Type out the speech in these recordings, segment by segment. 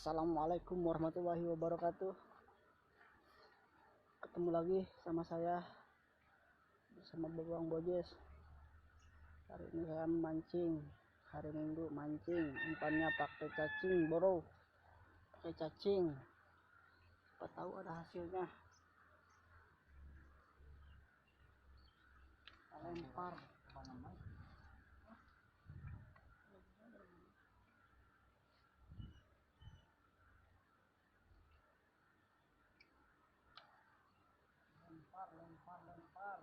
Assalamualaikum warahmatullahi wabarakatuh. Ketemu lagi sama saya bersama Babang Bojes. Hari ini saya mancing, hari Minggu mancing, umpannya pakai cacing bro, pakai cacing. Siapa tahu ada hasilnya. Lempar lempar.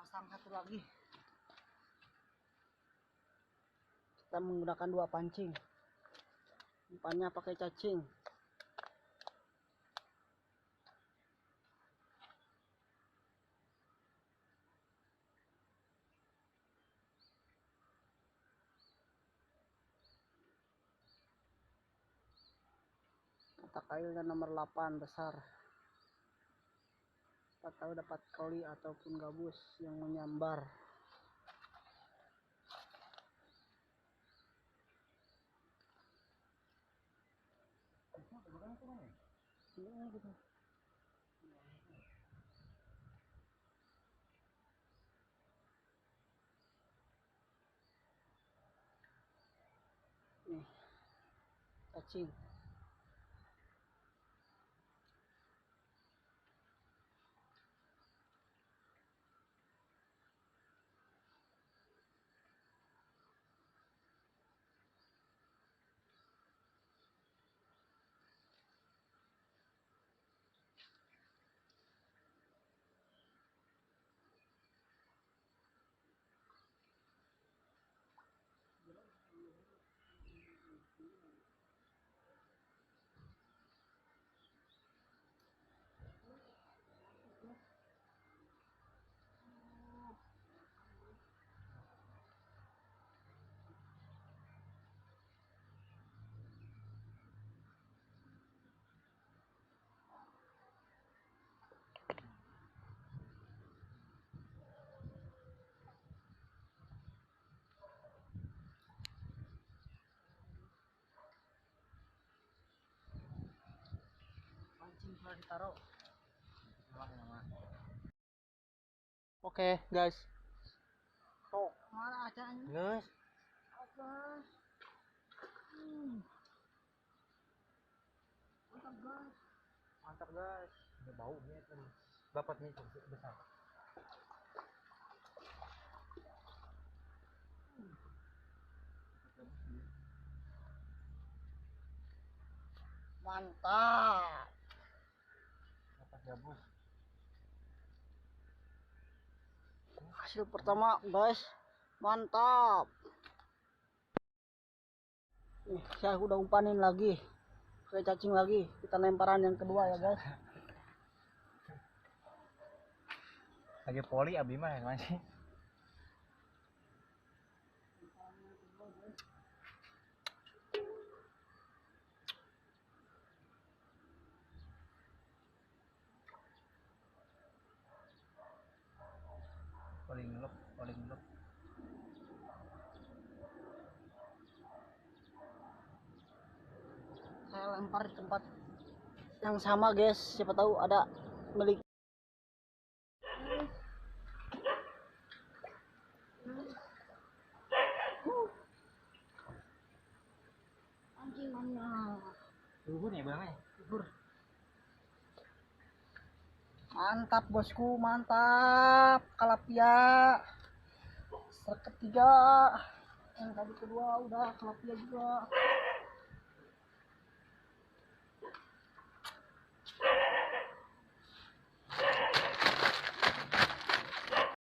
Pasang satu lagi. Kita menggunakan 2 pancing. Umpannya pakai cacing. Mata kailnya nomor 8 besar. Kita tahu dapat koli ataupun gabus yang menyambar. Nih, cacing. Pancing sudah ditaruh. Oke, guys. Tuh, mana acaranya? Guys. Guys. Mantap, guys. Mantap, guys. Ada baunya kan. Dapatnya besar. Mantap. Dapat gabus. Hasil pertama, guys. Mantap. Nih, saya udah umpanin lagi. Pakai cacing lagi. Kita lemparan yang kedua ya, guys. Lagi poli abi mah yang masih. Paling ngelok. Saya lempar di tempat yang sama, guys. Siapa tahu ada milik. Anjingannya. Luhur ya bang? Luhur. Mantap bosku, mantap. Kalapia. Ketiga. Yang tadi kedua udah kalapia juga.